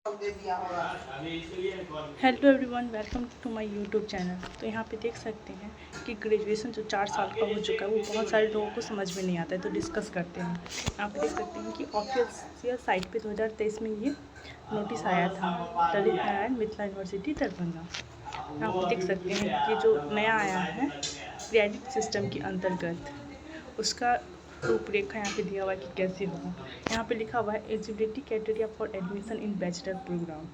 Hello everyone, welcome to my YouTube channel. तो यहाँ पे देख सकते हैं कि ग्रेजुएशन जो 4 साल का हो चुका है वो बहुत सारे लोगों को समझ में नहीं आता है, तो डिस्कस करते हैं। यहाँ पे देख सकते हैं कि ऑफिशियल साइट पे 2023 में ये नोटिस आया था, ललित नारायण मिथिला यूनिवर्सिटी दरभंगा। यहाँ पे देख सकते हैं कि जो नया आया है क्रेडिट सिस्टम के अंतर्गत उसका रूपरेखा यहाँ पे दिया हुआ है कि कैसे होगा। यहाँ पे लिखा हुआ है eligibility criteria for admission in bachelor program.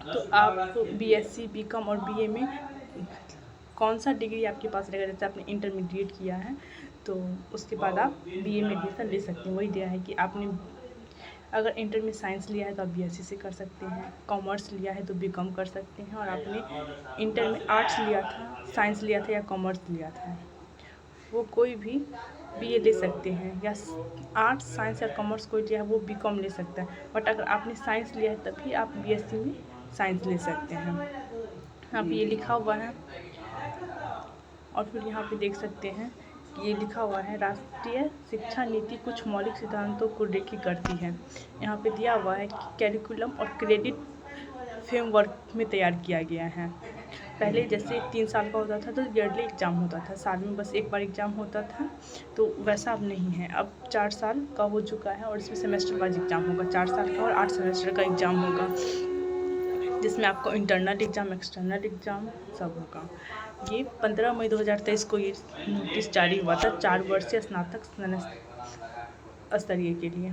तो आप बीएससी, बीकॉम और बीए में कौन सा डिग्री आपके पास रहेगा, जैसे आपने इंटरमीडिएट किया है तो उसके बाद आप बीए में एडमिशन ले सकते हैं। वही दिया है कि आपने अगर इंटर में साइंस लिया है तो आप बीएससी से कर सकते हैं, कॉमर्स लिया है तो बीकॉम कर सकते हैं, और आपने इंटर में आर्ट्स लिया था, साइंस लिया था या कॉमर्स लिया था, वो कोई भी बीए ले सकते हैं, या आर्ट्स, साइंस या कॉमर्स कोई लिया है वो बीकॉम ले सकता है। बट अगर आपने साइंस लिया है तभी आप बीएससी में साइंस ले सकते हैं। यहाँ पे ये लिखा हुआ है। और फिर यहाँ पे देख सकते हैं कि ये लिखा हुआ है राष्ट्रीय शिक्षा नीति कुछ मौलिक सिद्धांतों को रेखी करती है। यहाँ पे दिया हुआ है कि कैरिकुलम और क्रेडिट फ्रेमवर्क में तैयार किया गया है। पहले जैसे 3 साल का होता था तो ईयरली एग्ज़ाम होता था, साल में बस एक बार एग्ज़ाम होता था, तो वैसा अब नहीं है। अब 4 साल का हो चुका है और इसमें सेमेस्टर वाइज एग्ज़ाम होगा। 4 साल का और 8 सेमेस्टर का एग्ज़ाम होगा, जिसमें आपको इंटरनल एग्ज़ाम, एक्सटर्नल एग्ज़ाम सब होगा। ये 15 मई 2023 को ये नोटिस जारी हुआ था 4 वर्षीय स्नातक स्तरीय के लिए।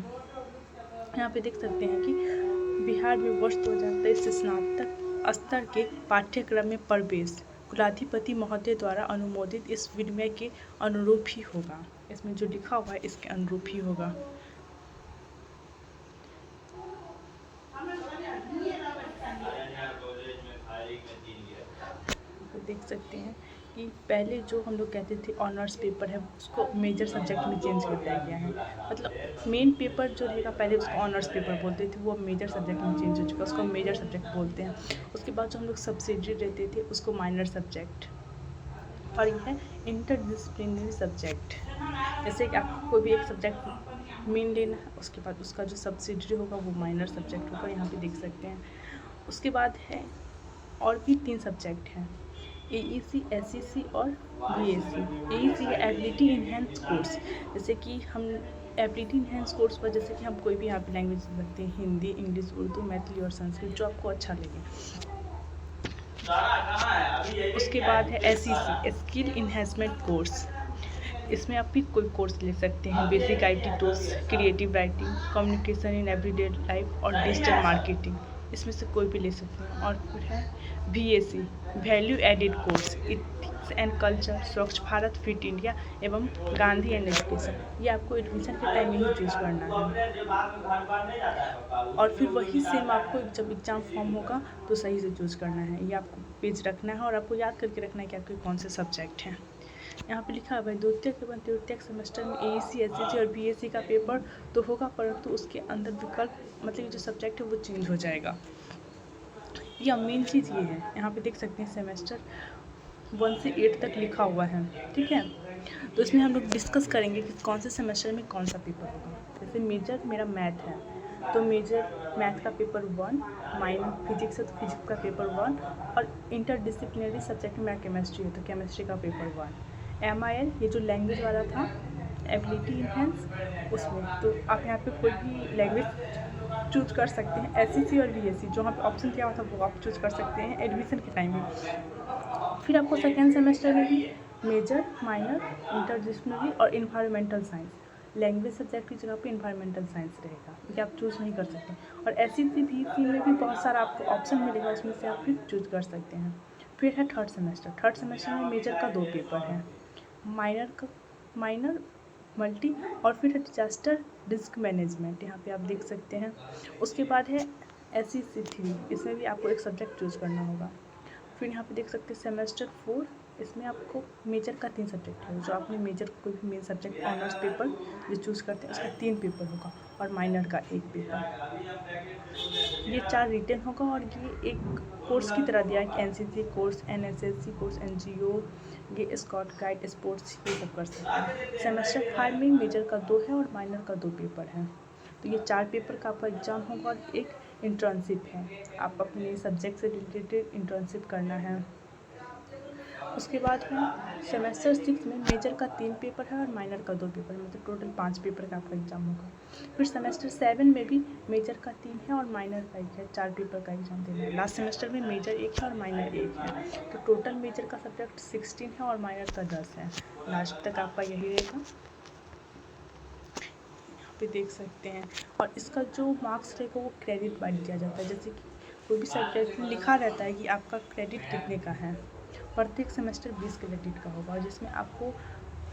यहाँ पे देख सकते हैं कि बिहार में वर्ष 2023 से स्नातक स्तर के पाठ्यक्रम में प्रवेश कुलाधिपति महोदय द्वारा अनुमोदित इस विनिमय के अनुरूप ही होगा। इसमें जो लिखा हुआ है इसके अनुरूप ही होगा। तो देख सकते हैं कि पहले जो हम लोग कहते थे ऑनर्स पेपर है उसको मेजर सब्जेक्ट में चेंज कर दिया गया है। मतलब मेन पेपर जो रहेगा पहले उसको ऑनर्स पेपर बोलते थे, वो मेजर सब्जेक्ट में चेंज हो चुका है, उसको मेजर सब्जेक्ट बोलते हैं। उसके बाद जो हम लोग सब्सिडरी रहते थे उसको माइनर सब्जेक्ट, और यह है इंटरडिसिप्लिनरी सब्जेक्ट। जैसे कि आपको कोई भी एक सब्जेक्ट मेन लेना है, उसके बाद उसका जो सब्सिडरी होगा वो माइनर सब्जेक्ट होगा। यहाँ पे देख सकते हैं। उसके बाद है और भी 3 सब्जेक्ट हैं, AEC, SEC और BAC। AEC है एबिलिटी इन्हेंस कोर्स। जैसे कि हम एबिलिटी इन्हेंस कोर्स पर जैसे कि हम कोई भी यहाँ पे लैंग्वेज सकते हैं, हिंदी, इंग्लिश, उर्दू, मैथिली और संस्कृत, जो आपको अच्छा लगे। उसके बाद है SEC स्किल इन्हेंसमेंट कोर्स। इसमें आप भी कोई कोर्स ले सकते हैं, basic IT tools, creative writing, communication in everyday life और डिजिटल मार्केटिंग, इसमें से कोई भी ले सकते हैं। और फिर है VAC value added course, ethics and culture, स्वच्छ भारत, फिट इंडिया एवं गांधी एंड एजुकेशन। ये आपको एडमिशन के टाइम में ही चूज़ करना है, और फिर वही सेम आपको जब एग्ज़ाम फॉर्म होगा तो सही से चूज़ करना है। ये आपको पेज रखना है और आपको याद करके रखना है कि आपके कौन से सब्जेक्ट हैं। यहाँ पे लिखा है द्वितीयक एवं तृतीयक सेमेस्टर में AEC, SEC और BAC का पेपर तो होगा, परंतु उसके अंदर विकल्प मतलब जो सब्जेक्ट है वो चेंज हो जाएगा। यह मेन चीज़ ये है। यहाँ पे देख सकते हैं सेमेस्टर 1 से 8 तक लिखा हुआ है, ठीक है। तो इसमें हम लोग डिस्कस करेंगे कि कौन से सेमेस्टर में कौन सा पेपर होगा। जैसे मेजर मेरा मैथ है तो मेजर मैथ का पेपर 1, माइनर फिजिक्स है तो फिजिक्स का पेपर 1, और इंटरडिसिप्लिनरी सब्जेक्ट में मेरा केमिस्ट्री है तो केमिस्ट्री का पेपर 1। MIL ये जो लैंग्वेज वाला था एबिलिटी इन्हेंस, उसमें तो आप यहाँ पे कोई भी लैंग्वेज चूज कर सकते हैं। SEC और BAC जो वहाँ पे ऑप्शन दिया हुआ था वो आप चूज कर सकते हैं एडमिशन के टाइम में। फिर आपको सेकेंड सेमेस्टर में भी मेजर, माइनर, इंटरडिसिप्लिनरी और इन्वायरमेंटल साइंस, लैंग्वेज सब्जेक्ट की जगह पे इन्वायरमेंटल साइंस रहेगा, ये आप चूज़ नहीं कर सकते। और SEC BC में भी बहुत सारा आपको ऑप्शन मिलेगा, उसमें से आप फिर चूज कर सकते हैं। फिर है थर्ड सेमेस्टर। थर्ड सेमेस्टर में मेजर का 2 पेपर है, माइनर मल्टी, और फिर है डिजास्टर रिस्क मैनेजमेंट, यहाँ पे आप देख सकते हैं। उसके बाद है SEC 3, इसमें भी आपको एक सब्जेक्ट चूज़ करना होगा। फिर यहाँ पे देख सकते हैं सेमेस्टर 4, इसमें आपको मेजर का 3 सब्जेक्ट है, जो आपने मेजर कोई भी मेन सब्जेक्ट ऑनर्स पेपर जो चूज़ करते हैं उसका 3 पेपर होगा, और माइनर का 1 पेपर। ये 4 रिटन होगा, और ये एक कोर्स की तरह दिया है कि NCC course, NSSC course, NGO, ये स्काउट गाइड, स्पोर्ट्स, ये सब कर सकते हैं। सेमेस्टर 5 में मेजर का 2 है और माइनर का 2 पेपर है। तो ये 4 पेपर का आपका एग्ज़ाम होगा, और एक इंटर्नशिप है, आप अपने सब्जेक्ट से रिलेटेड इंटर्नशिप करना है। उसके बाद में सेमेस्टर 6 में मेजर का 3 पेपर है और माइनर का 2 पेपर, मतलब टोटल 5 पेपर का आपका एग्ज़ाम होगा। फिर सेमेस्टर 7 में भी मेजर का 3 है और माइनर का 1 है, 4 पेपर का एग्ज़ाम देना है। लास्ट सेमेस्टर में मेजर 1 है और माइनर 1 है, तो टोटल मेजर का सब्जेक्ट 16 है और माइनर का 10 है। लास्ट तक आपका यही रहेगा, यहाँ पे देख सकते हैं। और इसका जो मार्क्स रहेगा वो क्रेडिट वाइज दिया जाता है, जैसे कि कोई भी सब्जेक्ट में लिखा रहता है कि आपका क्रेडिट कितने का है। प्रत्येक सेमेस्टर 20 क्रेडिट का होगा, जिसमें आपको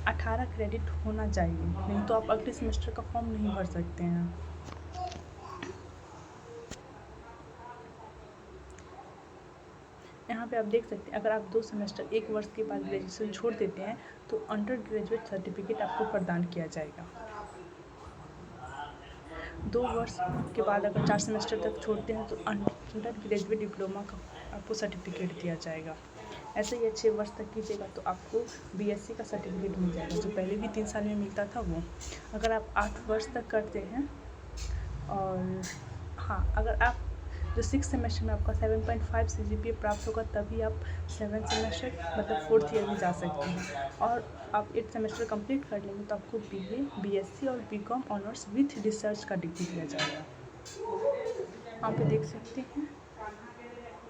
18 क्रेडिट होना चाहिए, नहीं तो आप अगले सेमेस्टर का फॉर्म नहीं भर सकते हैं। यहाँ पे आप देख सकते हैं, अगर आप 2 सेमेस्टर 1 वर्ष के बाद ग्रेजुएशन छोड़ देते हैं तो अंडर ग्रेजुएट सर्टिफिकेट आपको प्रदान किया जाएगा। 2 वर्ष के बाद अगर 4 सेमेस्टर तक छोड़ते हैं तो अंडर ग्रेजुएट डिप्लोमा का आपको सर्टिफिकेट दिया जाएगा। ऐसे ही 6 वर्ष तक कीजिएगा तो आपको बीएससी का सर्टिफिकेट मिल जाएगा, जो पहले भी 3 साल में मिलता था वो। अगर आप 8 वर्ष तक करते हैं और हाँ, अगर आप जो 6 सेमेस्टर में आपका 7.5 CGPA प्राप्त होगा तभी आप 7 सेमेस्टर मतलब 4th ईयर में जा सकते हैं। और आप 8 सेमेस्टर कंप्लीट कर लेंगे तो आपको BA, BSc और BCom ऑनर्स विथ रिसर्च का डिग्री दिया जाएगा। आप पे देख सकते हैं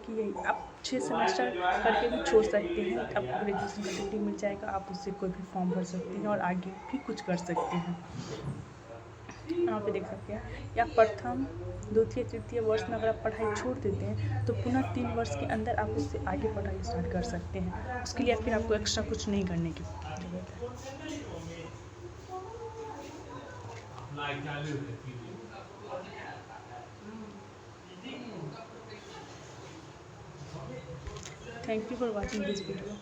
कि यही आप 6 सेमेस्टर करके भी छोड़ सकते हैं, आपको ग्रेजुएशन का डिग्री मिल जाएगा, आप उससे कोई भी फॉर्म भर सकते हैं और आगे भी कुछ कर सकते हैं। यहाँ पे देख सकते हैं या प्रथम, द्वितीय, तृतीय वर्ष में अगर आप पढ़ाई छोड़ देते हैं तो पुनः 3 वर्ष के अंदर आप उससे आगे पढ़ाई स्टार्ट कर सकते हैं। उसके लिए फिर आपको एक्स्ट्रा कुछ नहीं करने की जरूरत है। Thank you for watching this video.